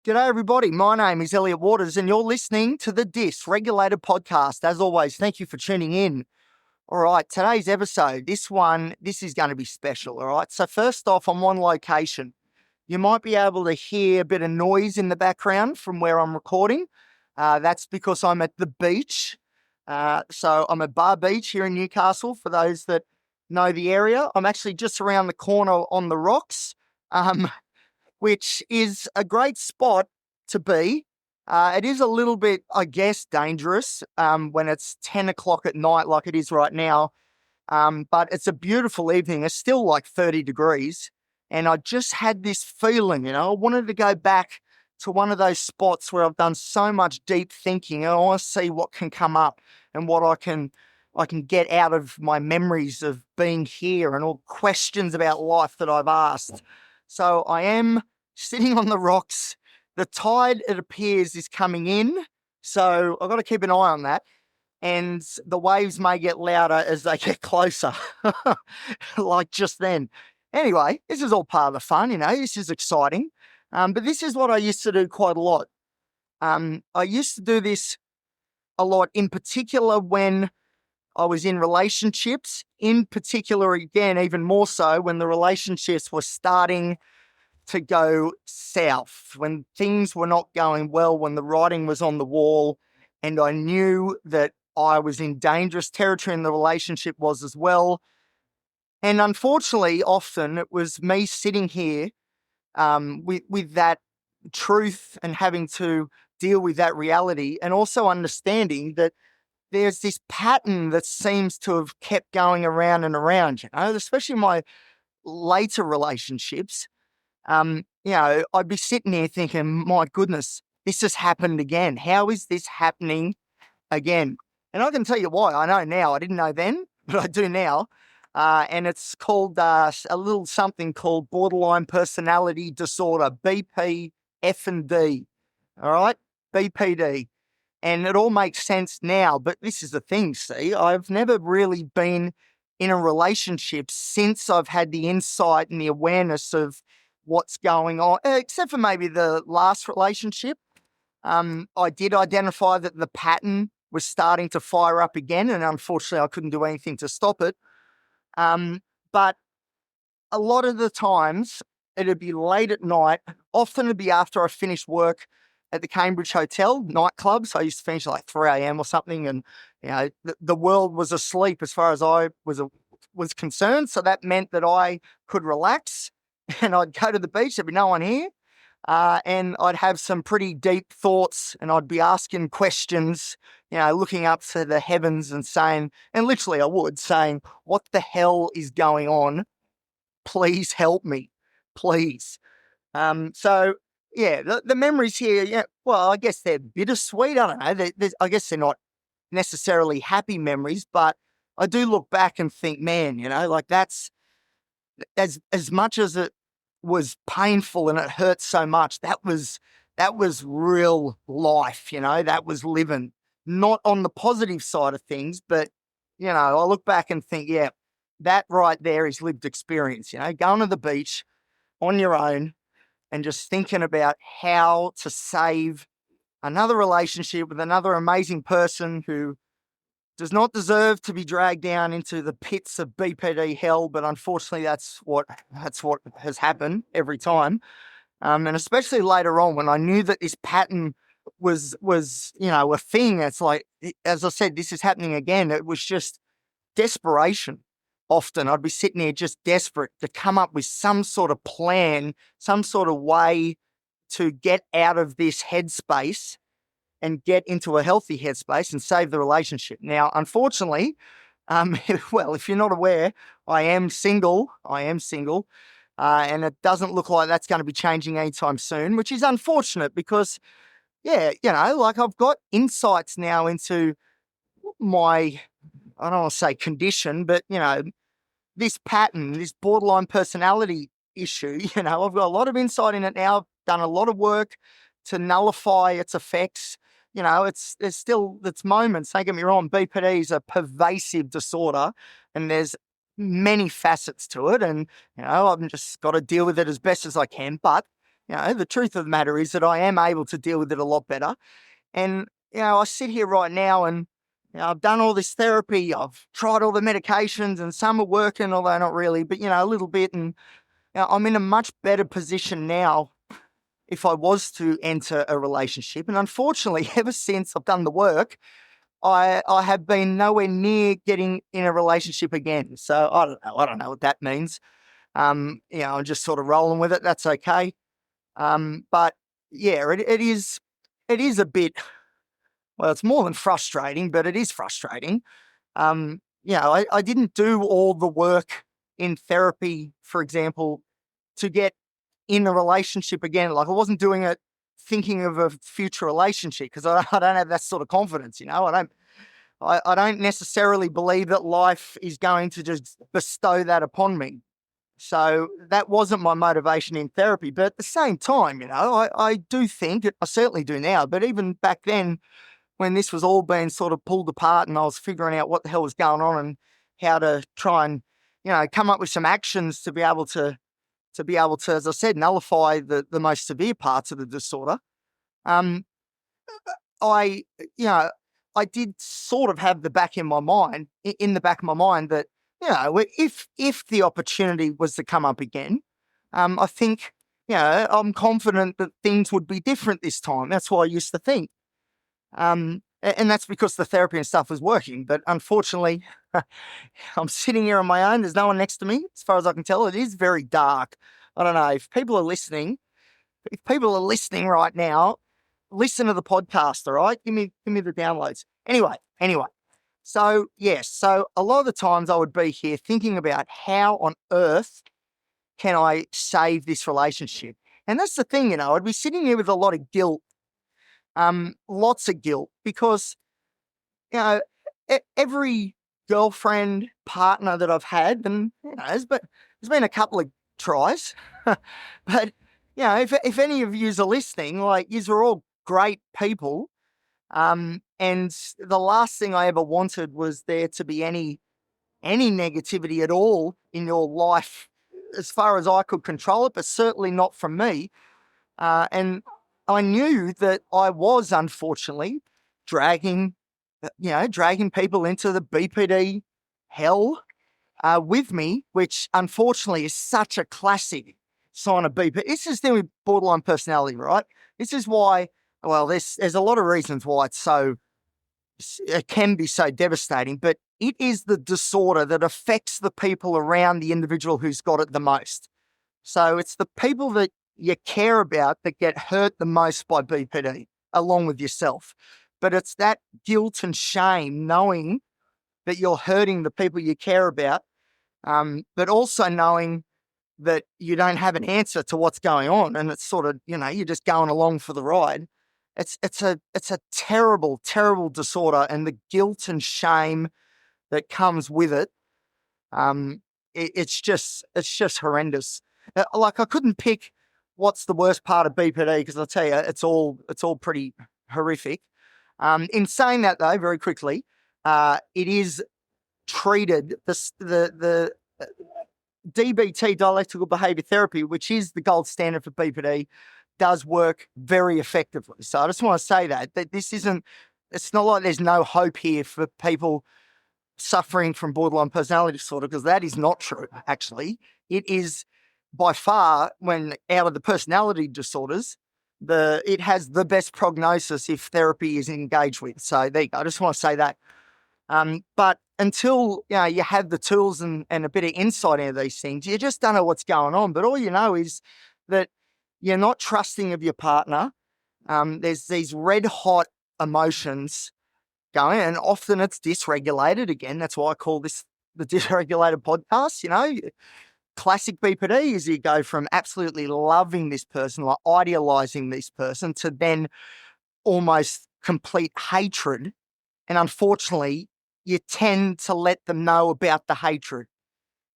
G'day, everybody. My name is Elliot Waters, and you're listening to the Dysregulated podcast. As always, thank you for tuning in. All right, today's episode, this is going to be special. All right, so first off, I'm on location. You might be able to hear a bit of noise in the background from where I'm recording. That's because I'm at the beach. So I'm at Bar Beach here in Newcastle. For those that know the area, I'm actually just around the corner on the rocks. Which is a great spot to be. It is a little bit, I guess, dangerous when it's 10 o'clock at night like it is right now. But it's a beautiful evening. It's still like 30 degrees. And I just had this feeling, I wanted to go back to one of those spots where I've done so much deep thinking, and I want to see what can come up and what I can get out of my memories of being here and all questions about life that I've asked. So I am sitting on the rocks. The tide, it appears, is coming in. So I've got to keep an eye on that. And the waves may get louder as they get closer, like just then. Anyway, this is all part of the fun, this is exciting. But this is what I used to do quite a lot. I used to do this a lot, in particular when I was in relationships, in particular, again, even more so when the relationships were starting to go south, when things were not going well, when the writing was on the wall, and I knew that I was in dangerous territory and the relationship was as well. And unfortunately, often it was me sitting here with that truth and having to deal with that reality, and also understanding that there's this pattern that seems to have kept going around and around, especially my later relationships. I'd be sitting here thinking, my goodness, this has happened again. How is this happening again? And I can tell you why. I know now. I didn't know then, but I do now. And it's called a little something called borderline personality disorder, BPD. All right, BPD. And it all makes sense now, but this is the thing, see, I've never really been in a relationship since I've had the insight and the awareness of what's going on, except for maybe the last relationship. I did identify that the pattern was starting to fire up again, and unfortunately I couldn't do anything to stop it. But a lot of the times it'd be late at night, often it'd be after I finished work at the Cambridge Hotel, nightclub. So I used to finish at like 3 a.m. or something, and the world was asleep as far as I was concerned. So that meant that I could relax, and I'd go to the beach. There'd be no one here, and I'd have some pretty deep thoughts, and I'd be asking questions, looking up to the heavens and saying, and literally I would saying, "What the hell is going on? Please help me, please." So yeah, the memories here, well, I guess they're bittersweet. I don't know. I guess they're not necessarily happy memories, but I do look back and think, man, like that's as much as it was painful and it hurt so much. That was real life. That was living, not on the positive side of things, but I look back and think, yeah, that right there is lived experience. Going to the beach on your own and just thinking about how to save another relationship with another amazing person who does not deserve to be dragged down into the pits of BPD hell, but unfortunately that's what has happened every time. And especially later on when I knew that this pattern was a thing. It's like, as I said, this is happening again. It was just desperation. Often I'd be sitting there just desperate to come up with some sort of plan, some sort of way to get out of this headspace and get into a healthy headspace and save the relationship. Now, unfortunately, well, if you're not aware, I am single, and it doesn't look like that's going to be changing anytime soon, which is unfortunate because, like I've got insights now into my, I don't want to say condition, but, this pattern, this borderline personality issue, I've got a lot of insight in it now. I've done a lot of work to nullify its effects. There's still moments, don't get me wrong, BPD is a pervasive disorder and there's many facets to it. And, I've just got to deal with it as best as I can. But, the truth of the matter is that I am able to deal with it a lot better. And, I sit here right now and I've done all this therapy. I've tried all the medications and some are working, although not really, but, a little bit. And I'm in a much better position now if I was to enter a relationship. And unfortunately, ever since I've done the work, I have been nowhere near getting in a relationship again. So I don't know. I don't know what that means. I'm just sort of rolling with it. That's okay. But yeah, it is a bit, well, it's more than frustrating, but it is frustrating. I didn't do all the work in therapy, for example, to get in a relationship again. Like I wasn't doing it thinking of a future relationship because I don't have that sort of confidence, I don't necessarily believe that life is going to just bestow that upon me. So that wasn't my motivation in therapy. But at the same time, I do think, I certainly do now, but even back then when this was all being sort of pulled apart and I was figuring out what the hell was going on and how to try and, come up with some actions to be able to, as I said, nullify the most severe parts of the disorder. I, I did sort of have the back in my mind, in the back of my mind that, if the opportunity was to come up again, I think, I'm confident that things would be different this time. That's what I used to think. And that's because the therapy and stuff was working. But unfortunately, I'm sitting here on my own. There's no one next to me. As far as I can tell, it is very dark. I don't know if people are listening. If people are listening right now, listen to the podcast. All right, give me the downloads. Anyway. So yes, so a lot of the times I would be here thinking about how on earth can I save this relationship, and that's the thing. I'd be sitting here with a lot of guilt, lots of guilt because every girlfriend, partner that I've had, and there's been a couple of tries, but if any of yous are listening, like yous are all great people, and the last thing I ever wanted was there to be any negativity at all in your life, as far as I could control it, but certainly not from me. And I knew that I was unfortunately dragging people into the BPD hell with me, which unfortunately is such a classic sign of BPD. This is the thing with borderline personality, right? This is why, well, there's a lot of reasons why it can be so devastating, but it is the disorder that affects the people around the individual who's got it the most. So it's the people that you care about that get hurt the most by BPD, along with yourself. But it's that guilt and shame knowing that you're hurting the people you care about, but also knowing that you don't have an answer to what's going on, and it's sort of, you're just going along for the ride. It's a terrible, terrible disorder, and the guilt and shame that comes with it, it's just horrendous. Like I couldn't pick what's the worst part of BPD because I'll tell you, it's all pretty horrific. In saying that, though, very quickly, it is treated the DBT, dialectical behavior therapy, which is the gold standard for BPD, does work very effectively. So I just want to say that this isn't. It's not like there's no hope here for people suffering from borderline personality disorder, because that is not true. Actually, it is by far, when out of the personality disorders, it has the best prognosis if therapy is engaged with. So there you go. I just want to say that. But until you have the tools and a bit of insight into these things, you just don't know what's going on. But all you know is that you're not trusting of your partner. There's these red hot emotions going, and often it's dysregulated. Again, that's why I call this the dysregulated podcast. Classic BPD is you go from absolutely loving this person, like idealizing this person, to then almost complete hatred. And unfortunately, you tend to let them know about the hatred.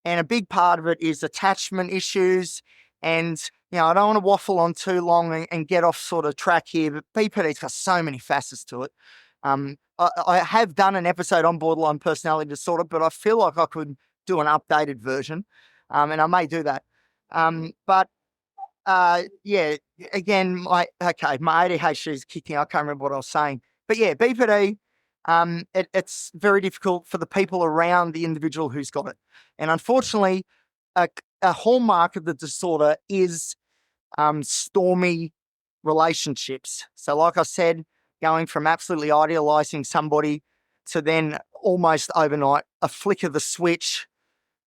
And a big part of it is attachment issues. And, I don't want to waffle on too long and get off sort of track here, but BPD's got so many facets to it. I have done an episode on borderline personality disorder, but I feel like I could do an updated version, and I may do that. But Yeah, again, my ADHD is kicking. I can't remember what I was saying, but yeah, BPD. It's very difficult for the people around the individual who's got it, and unfortunately, a hallmark of the disorder is stormy relationships. So, like I said, going from absolutely idealizing somebody to then almost overnight a flick of the switch,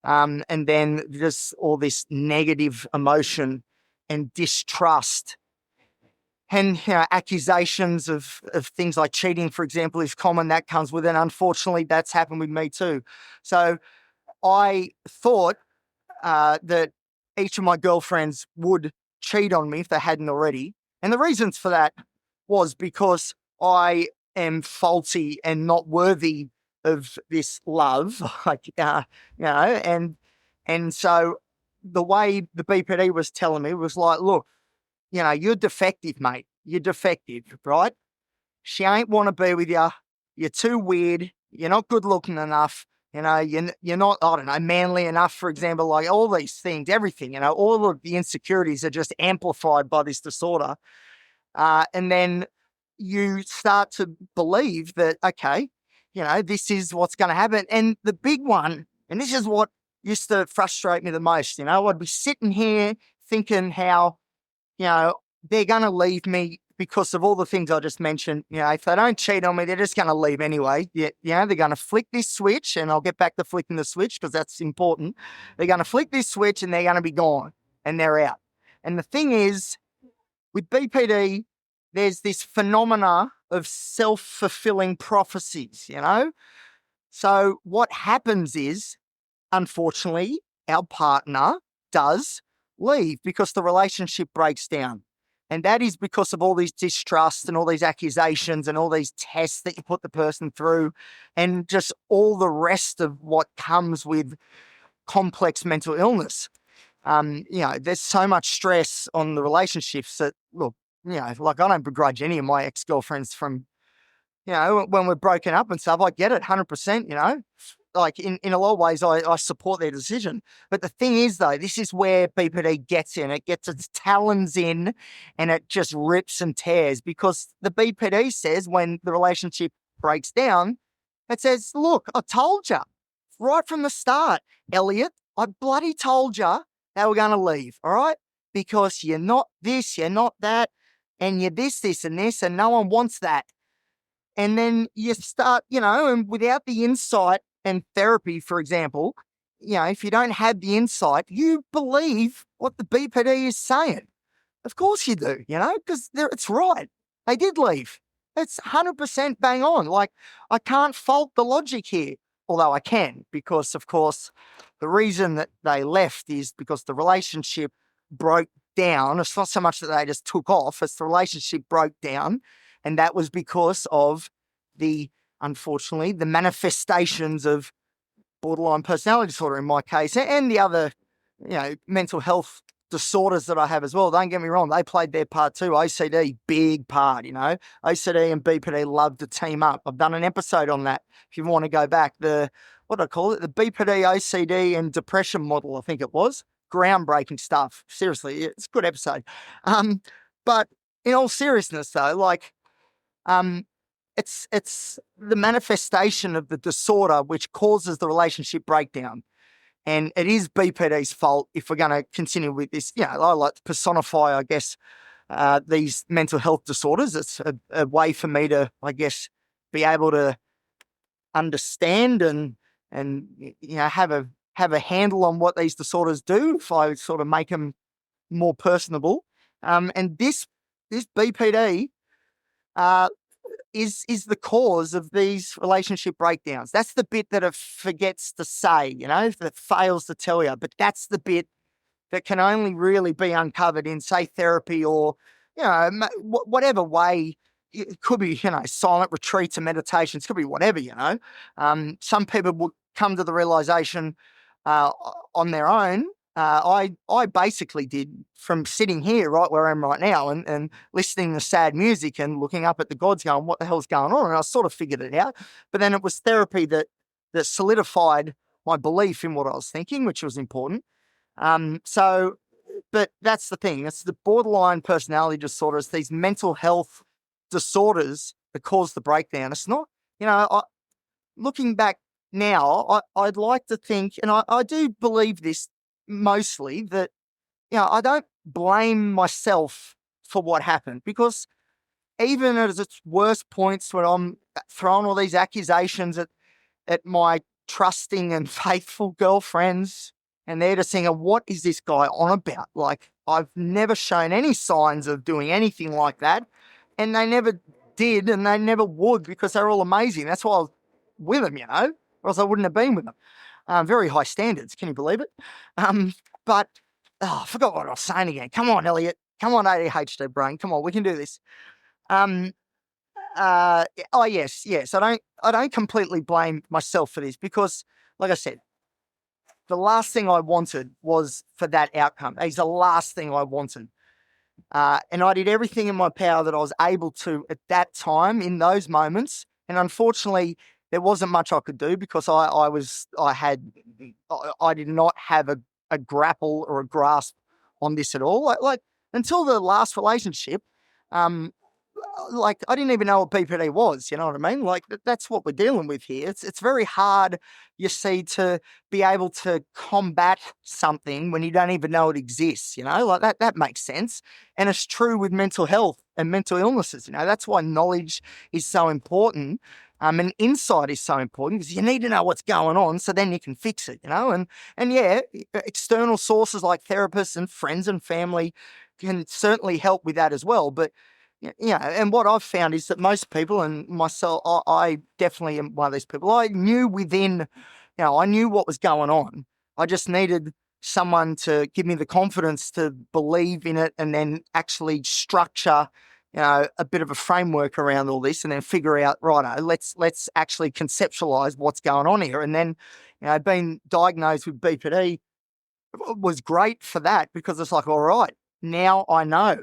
and then just all this negative emotion and distrust. And accusations of things like cheating, for example, is common. That comes with it. Unfortunately, that's happened with me too. So I thought that each of my girlfriends would cheat on me if they hadn't already. And the reasons for that was because I am faulty and not worthy of this love. And so the way the BPD was telling me was like, look, you're defective, mate. You're defective, right? She ain't want to be with you. You're too weird. You're not good looking enough. You're not, I don't know, manly enough, for example, like all these things, everything, all of the insecurities are just amplified by this disorder. And then you start to believe that, okay, this is what's going to happen. And the big one, and this is what used to frustrate me the most, I'd be sitting here thinking how, they're going to leave me because of all the things I just mentioned. If they don't cheat on me, they're just going to leave anyway. They're going to flick this switch, and I'll get back to flicking the switch because that's important. They're going to flick this switch and they're going to be gone and they're out. And the thing is, with BPD, there's this phenomena of self-fulfilling prophecies, So what happens is, unfortunately, our partner does leave because the relationship breaks down. And that is because of all these distrust and all these accusations and all these tests that you put the person through and just all the rest of what comes with complex mental illness. There's so much stress on the relationships that, look, like I don't begrudge any of my ex-girlfriends from, when we're broken up and stuff. I get it 100%, like in a lot of ways, I support their decision. But the thing is, though, this is where BPD gets in. It gets its talons in and it just rips and tears because the BPD says when the relationship breaks down, it says, look, I told you right from the start, Elliot, I bloody told you they were going to leave, all right? Because you're not this, you're not that, and you're this, and this, and no one wants that. And then you start, and without the insight and therapy, for example, if you don't have the insight, you believe what the BPD is saying. Of course you do, because it's right. They did leave. It's 100% bang on. Like, I can't fault the logic here, although I can, because, of course, the reason that they left is because the relationship broke down. It's not so much that they just took off, it's the relationship broke down. And that was because of unfortunately, the manifestations of borderline personality disorder in my case, and the other, mental health disorders that I have as well. Don't get me wrong, they played their part too. OCD, big part, OCD and BPD love to team up. I've done an episode on that. If you want to go back, what do I call it? The BPD, OCD and depression model, I think it was. Groundbreaking stuff. Seriously, it's a good episode. But in all seriousness though, like, it's the manifestation of the disorder which causes the relationship breakdown. And it is BPD's fault if we're going to continue with this. I like to personify, I guess, these mental health disorders. It's a way for me to, I guess, be able to understand and have a handle on what these disorders do if I sort of make them more personable. And this BPD is the cause of these relationship breakdowns. That's the bit that it forgets to say, that fails to tell you. But that's the bit that can only really be uncovered in, say, therapy or, whatever way. It could be, silent retreats and meditations. It could be whatever, Some people will come to the realization on their own. I basically did from sitting here right where I am right now and listening to sad music and looking up at the gods going, what the hell's going on? And I sort of figured it out. But then it was therapy that solidified my belief in what I was thinking, which was important. So but that's the thing. It's the borderline personality disorders, these mental health disorders that cause the breakdown. It's not, looking back now, I'd like to think, and I do believe this mostly, that, I don't blame myself for what happened, because even at its worst points, when I'm throwing all these accusations at my trusting and faithful girlfriends, and they're just saying, what is this guy on about? Like, I've never shown any signs of doing anything like that. And they never did, and they never would, because they're all amazing. That's why I was with them, or else I wouldn't have been with them. Very high standards. Can you believe it? But I forgot what I was saying again. Come on, Elliot. Come on, ADHD brain. Come on, we can do this. Yes. I don't completely blame myself for this, because, like I said, the last thing I wanted was for that outcome. It's the last thing I wanted. And I did everything in my power that I was able to at that time, in those moments. And unfortunately, there wasn't much I could do, because I did not have a grapple or a grasp on this at all. Like until the last relationship, I didn't even know what BPD was, you know what I mean? Like, that's what we're dealing with here. It's very hard, you see, to be able to combat something when you don't even know it exists, like that makes sense. And it's true with mental health and mental illnesses, that's why knowledge is so important. And insight is so important, because you need to know what's going on, so then you can fix it, and yeah, external sources like therapists and friends and family can certainly help with that as well. But and what I've found is that most people, and myself, I definitely am one of these people, I knew within, I knew what was going on. I just needed someone to give me the confidence to believe in it, and then actually structure, a bit of a framework around all this, and then figure out, righto, let's actually conceptualize what's going on here. And then, being diagnosed with BPD was great for that, because it's like, all right, now I know,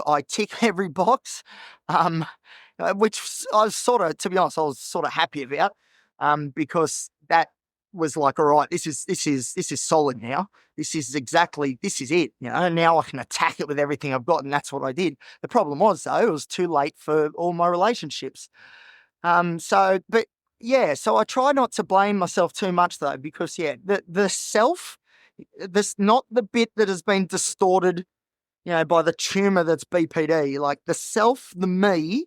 I tick every box, which I was to be honest, I was sort of happy about, because that was like, all right, this is solid now. This is it, now I can attack it with everything I've got. And that's what I did. The problem was, though, it was too late for all my relationships. So I try not to blame myself too much, though, because the self, this, not the bit that has been distorted, by the tumor that's BPD, like the self, the me,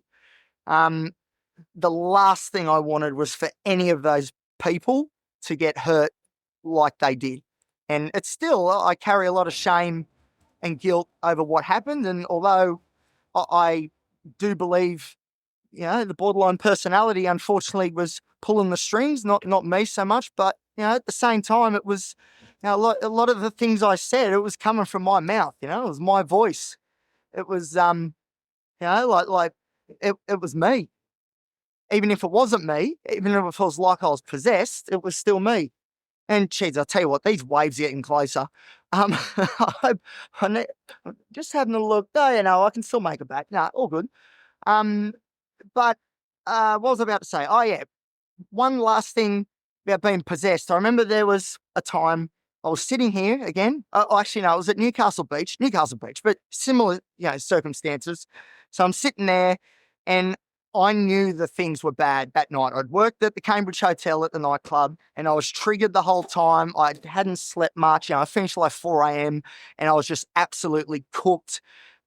the last thing I wanted was for any of those people to get hurt like they did. And it's still, I carry a lot of shame and guilt over what happened. And although I do believe, the borderline personality, unfortunately, was pulling the strings, not me so much, but, at the same time, it was, a lot of the things I said, it was coming from my mouth, it was my voice. It was, it was me. Even if it wasn't me, even if it was like I was possessed, it was still me. And geez, I'll tell you what, these waves are getting closer. I'm just having a look. Oh, I can still make it back. Nah, all good. But what was I about to say? Oh, yeah. One last thing about being possessed. I remember there was a time I was sitting here again. Actually, no, it was at Newcastle Beach, but similar, circumstances. So I'm sitting there, and I knew the things were bad that night. I'd worked at the Cambridge Hotel at the nightclub, and I was triggered the whole time. I hadn't slept much. I finished like 4 a.m. and I was just absolutely cooked,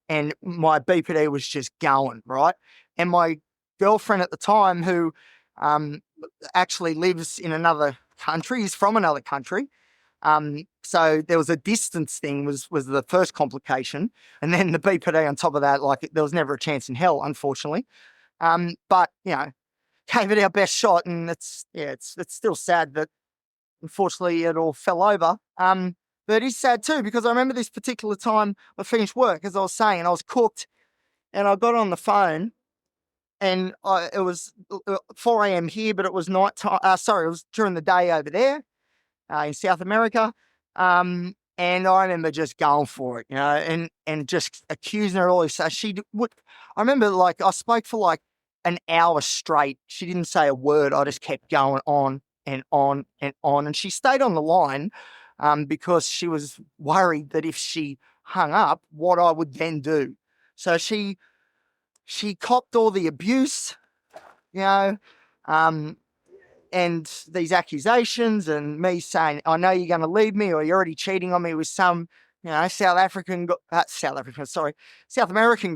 and my BPD was just going, right? And my girlfriend at the time, who actually lives in another country, is from another country. So there was a distance thing was the first complication. And then the BPD on top of that, like, there was never a chance in hell, unfortunately. But, gave it our best shot, and it's still sad that unfortunately it all fell over. But it is sad too, because I remember this particular time I finished work, as I was saying, and I was cooked, and I got on the phone, and it was 4 a.m. here, but it was night time. It was during the day over there in South America. And I remember just going for it, and just accusing her all this. So I remember, like, I spoke for like an hour straight. She didn't say a word. I just kept going on and on and on. And she stayed on the line because she was worried that if she hung up, what I would then do. So she copped all the abuse, you know, and these accusations and me saying, I know you're going to leave me, or you're already cheating on me with some, South American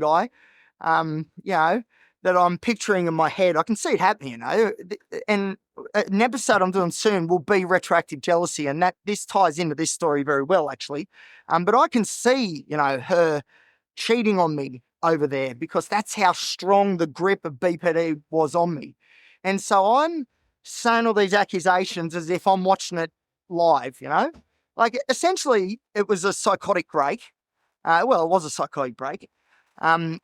guy, that I'm picturing in my head. I can see it happening, and an episode I'm doing soon will be retroactive jealousy. And this ties into this story very well, actually. But I can see, her cheating on me over there, because that's how strong the grip of BPD was on me. And so I'm saying all these accusations as if I'm watching it live, Like, essentially, it was a psychotic break. It was a psychotic break. And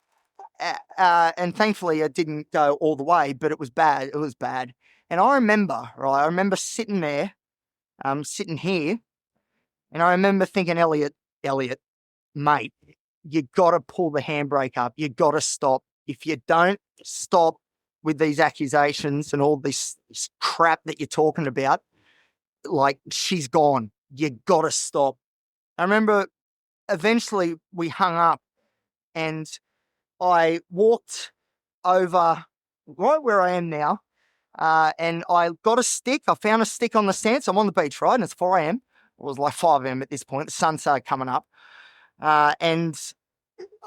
thankfully it didn't go all the way, but it was bad. It was bad. And I remember sitting there, sitting here, and I remember thinking, Elliot, mate, you got to pull the handbrake up. You got to stop. If you don't stop with these accusations and all this crap that you're talking about, like, she's gone. You got to stop. I remember eventually we hung up, and I walked over right where I am now, and I got a stick. I found a stick on the sand. So I'm on the beach, right? And it's 4 a.m. It was like 5 a.m. at this point. The sun started coming up. And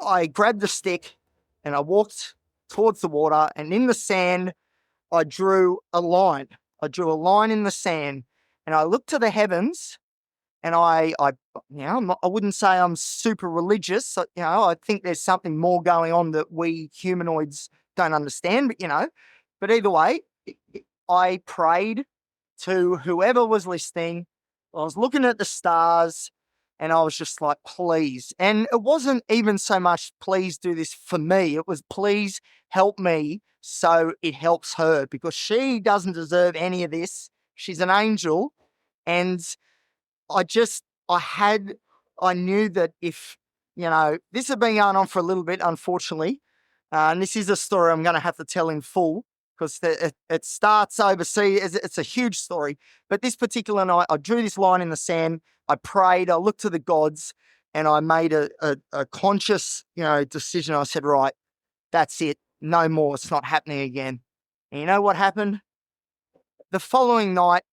I grabbed the stick and I walked towards the water, and in the sand, I drew a line. I drew a line in the sand, and I looked to the heavens, and I wouldn't say I'm super religious. I think there's something more going on that we humanoids don't understand, but either way, I prayed to whoever was listening. I was looking at the stars, and I was just like, please. And it wasn't even so much, please do this for me. It was, please help me so it helps her, because she doesn't deserve any of this. She's an angel. And I knew that if, this had been going on for a little bit, unfortunately, and this is a story I'm going to have to tell in full, because it starts overseas. It's a huge story. But this particular night, I drew this line in the sand. I prayed. I looked to the gods, and I made a conscious, decision. I said, right, that's it. No more. It's not happening again. And you know what happened? The following night,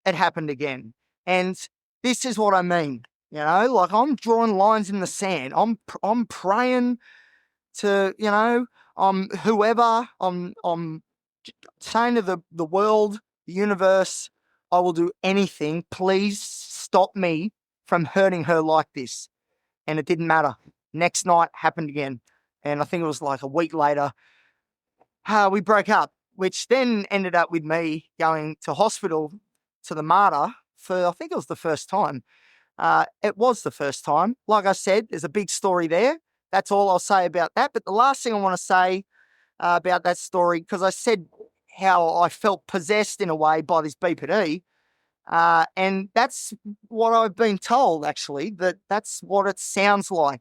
it happened again. And this is what I mean. Like, I'm drawing lines in the sand. I'm praying to, whoever. I'm saying to the world, the universe, I will do anything. Please stop me from hurting her like this. And it didn't matter. Next night happened again. And I think it was like a week later, we broke up, which then ended up with me going to hospital, to the Mater, for, I think it was the first time. It was the first time. Like I said, there's a big story there. That's all I'll say about that. But the last thing I want to say about that story, because I said how I felt possessed in a way by this BPD, and that's what I've been told, actually, that's what it sounds like.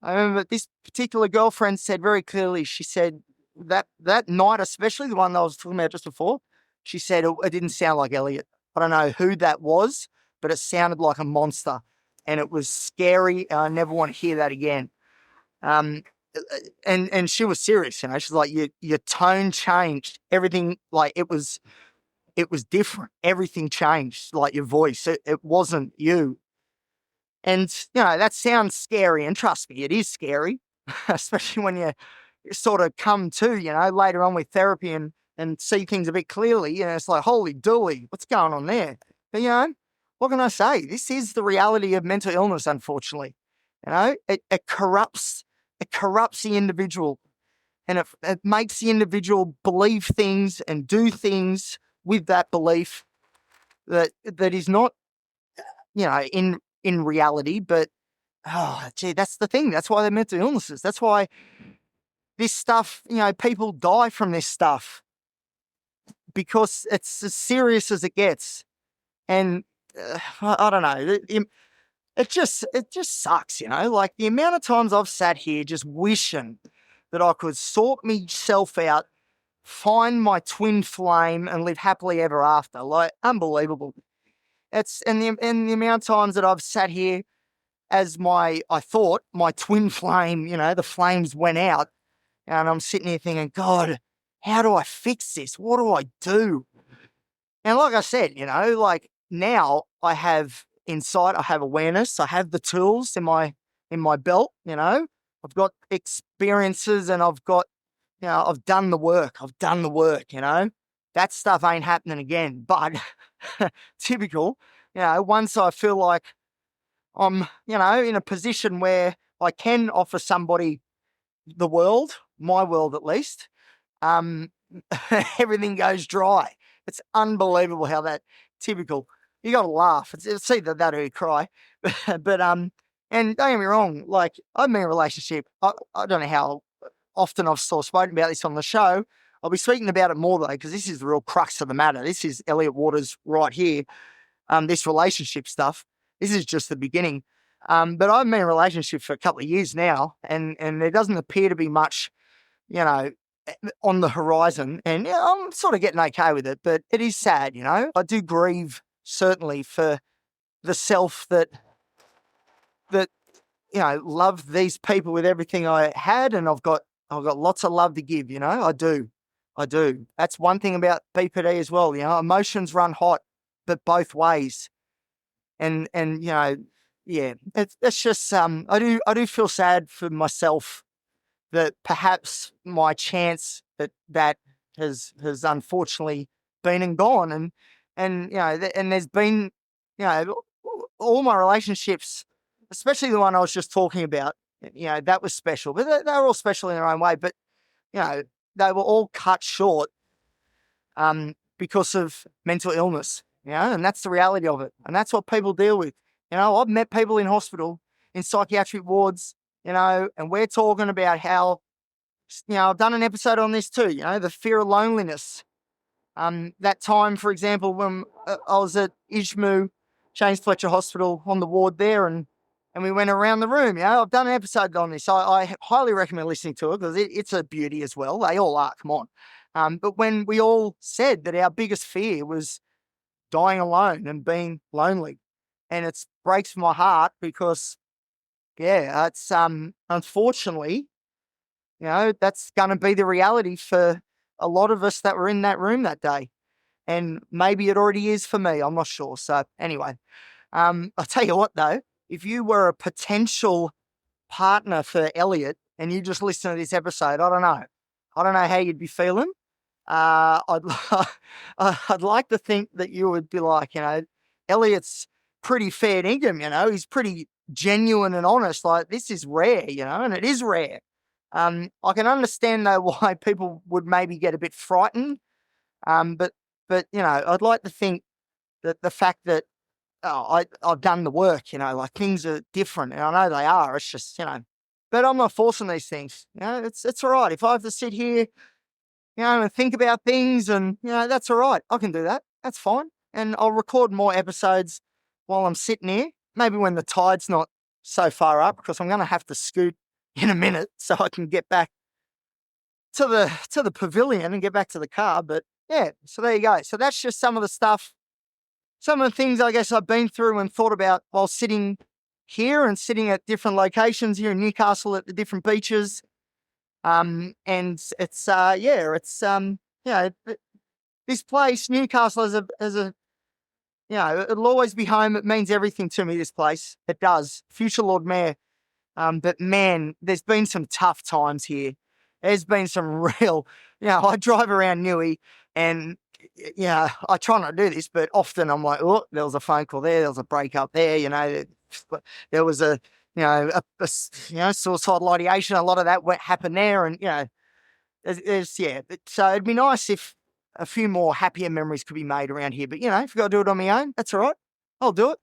I remember this particular girlfriend said very clearly, she said that night, especially the one that I was talking about just before, she said it didn't sound like Elliot. I don't know who that was, but it sounded like a monster, and it was scary, and I never want to hear that again. And she was serious, she's like, your tone changed. Everything, like, it was different. Everything changed, like your voice. It wasn't you. And, that sounds scary, and trust me, it is scary, especially when you sort of come to, later on with therapy and see things a bit clearly. It's like, holy dooly, what's going on there? But, what can I say? This is the reality of mental illness, unfortunately. It corrupts the individual, and it makes the individual believe things and do things with that belief that is not, in reality. But, that's the thing. That's why they're mental illnesses. That's why this stuff, people die from this stuff, because it's as serious as it gets. And I don't know. It just sucks, like the amount of times I've sat here just wishing that I could sort myself out, find my twin flame, and live happily ever after. Like, unbelievable. And the amount of times that I've sat here as I thought my twin flame, the flames went out, and I'm sitting here thinking, God, how do I fix this? What do I do? And like I said, like now I have insight, I have awareness, I have the tools in my belt, I've got experiences and I've got, I've done the work. That stuff ain't happening again. But typical, once I feel like I'm, in a position where I can offer somebody the world, my world at least, everything goes dry. It's unbelievable how that typical. You got to laugh. It's either that or you cry. but and don't get me wrong. Like I'm in a relationship. I don't know how often I've sort of spoken about this on the show. I'll be speaking about it more though, because this is the real crux of the matter. This is Elliot Waters right here. This relationship stuff. This is just the beginning. But I've been in a relationship for a couple of years now, and there doesn't appear to be much, on the horizon. And I'm sort of getting okay with it, but it is sad, I do grieve certainly for the self that loved these people with everything I had, and I've got lots of love to give, I do. That's one thing about BPD as well, emotions run hot, but both ways. And yeah, it's just I do feel sad for myself that perhaps my chance that has unfortunately been and gone, and and there's been all my relationships, especially the one I was just talking about, that was special, but they were all special in their own way, but they were all cut short because of mental illness, and that's the reality of it, and that's what people deal with. I've met people in hospital, in psychiatric wards, and we're talking about how, I've done an episode on this too, the fear of loneliness. That time, for example, when I was at Ishmu, James Fletcher Hospital on the ward there, and we went around the room. I've done an episode on this. I highly recommend listening to it because it's a beauty as well. They all are, come on. But when we all said that our biggest fear was dying alone and being lonely, and it breaks my heart because, it's unfortunately, that's going to be the reality for a lot of us that were in that room that day. And maybe it already is for me. I'm not sure. So anyway, I'll tell you what though, if you were a potential partner for Elliot and you just listen to this episode, I don't know how you'd be feeling. I'd like to think that you would be like, Elliot's pretty fair dinkum, he's pretty genuine and honest. Like this is rare, and it is rare. I can understand though why people would maybe get a bit frightened. But I'd like to think that the fact that I've done the work, like things are different, and I know they are. It's just, but I'm not forcing these things. It's all right if I have to sit here, and think about things, and that's all right. I can do that. That's fine, and I'll record more episodes while I'm sitting here. Maybe when the tide's not so far up, because I'm going to have to scoot in a minute so I can get back to the pavilion and get back to the car. But yeah, so there you go. So that's just some of the stuff, some of the things I guess I've been through and thought about while sitting here and sitting at different locations here in Newcastle at the different beaches. And it's this place, Newcastle, as a it'll always be home. It means everything to me, this place. It does. Future Lord Mayor. But man, there's been some tough times here. There's been some real, I drive around Newey and, I try not to do this, but often I'm like, oh, there was a phone call there was a breakup there, there was a suicidal ideation. A lot of that happened there. And, so it'd be nice if a few more happier memories could be made around here. But, if I've got to do it on my own, that's all right. I'll do it.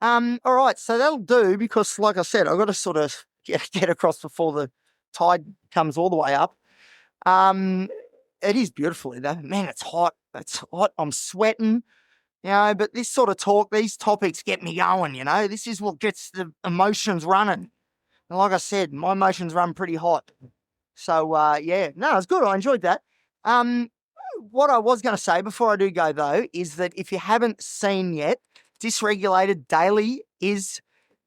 All right, so that'll do because, like I said, I've got to sort of get across before the tide comes all the way up. It is beautiful though. Man, it's hot. It's hot. I'm sweating, but this sort of talk, these topics get me going, This is what gets the emotions running. And like I said, my emotions run pretty hot. So, it's good. I enjoyed that. What I was going to say before I do go, though, is that if you haven't seen yet, Dysregulated Daily is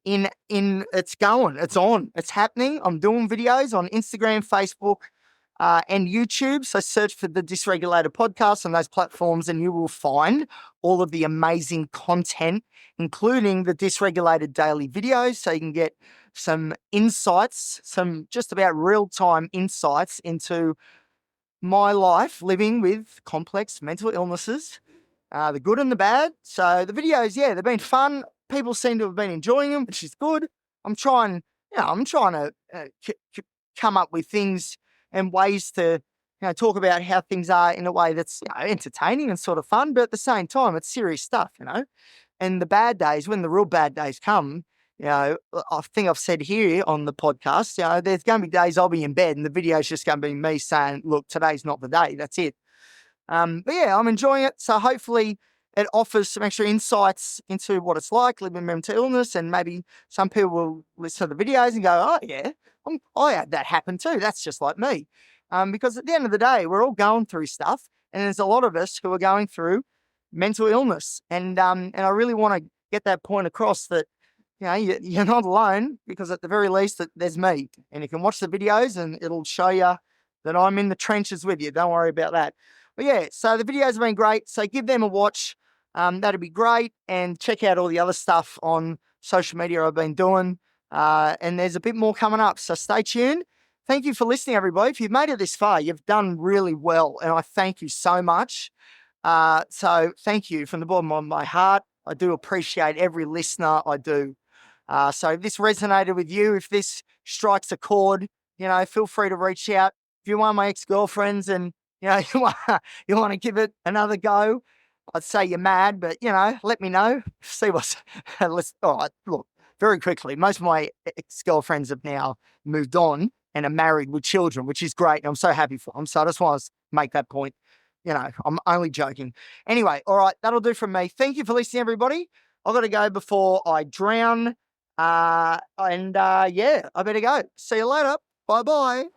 it's going, it's on, it's happening. I'm doing videos on Instagram, Facebook, and YouTube. So search for the Dysregulated Podcast on those platforms and you will find all of the amazing content, including the Dysregulated daily videos. So you can get some insights, some just about real-time insights into my life living with complex mental illnesses, the good and the bad. So the videos, they've been fun. People seem to have been enjoying them, which is good. I'm trying to come up with things and ways to, talk about how things are in a way that's entertaining and sort of fun, but at the same time, it's serious stuff, And the bad days, when the real bad days come, I think I've said here on the podcast, there's going to be days I'll be in bed and the video's just going to be me saying, look, today's not the day. That's it. But I'm enjoying it. So hopefully it offers some extra insights into what it's like living with mental illness, and maybe some people will listen to the videos and go, oh yeah, I had that happen too. That's just like me. Because at the end of the day, we're all going through stuff, and there's a lot of us who are going through mental illness. And I really want to get that point across that, you're not alone, because at the very least there's me, and you can watch the videos and it'll show you that I'm in the trenches with you. Don't worry about that. But so the videos have been great. So give them a watch. That'd be great. And check out all the other stuff on social media I've been doing. And there's a bit more coming up. So stay tuned. Thank you for listening, everybody. If you've made it this far, you've done really well. And I thank you so much. So thank you from the bottom of my heart. I do appreciate every listener. I do. So if this resonated with you, if this strikes a chord, feel free to reach out. If you're one of my ex-girlfriends and, you want to give it another go, I'd say you're mad, but, let me know. See what's... all right, look, very quickly, most of my ex-girlfriends have now moved on and are married with children, which is great. And I'm so happy for them. So I just want to make that point. I'm only joking. Anyway, all right, that'll do from me. Thank you for listening, everybody. I've got to go before I drown. I better go. See you later. Bye-bye.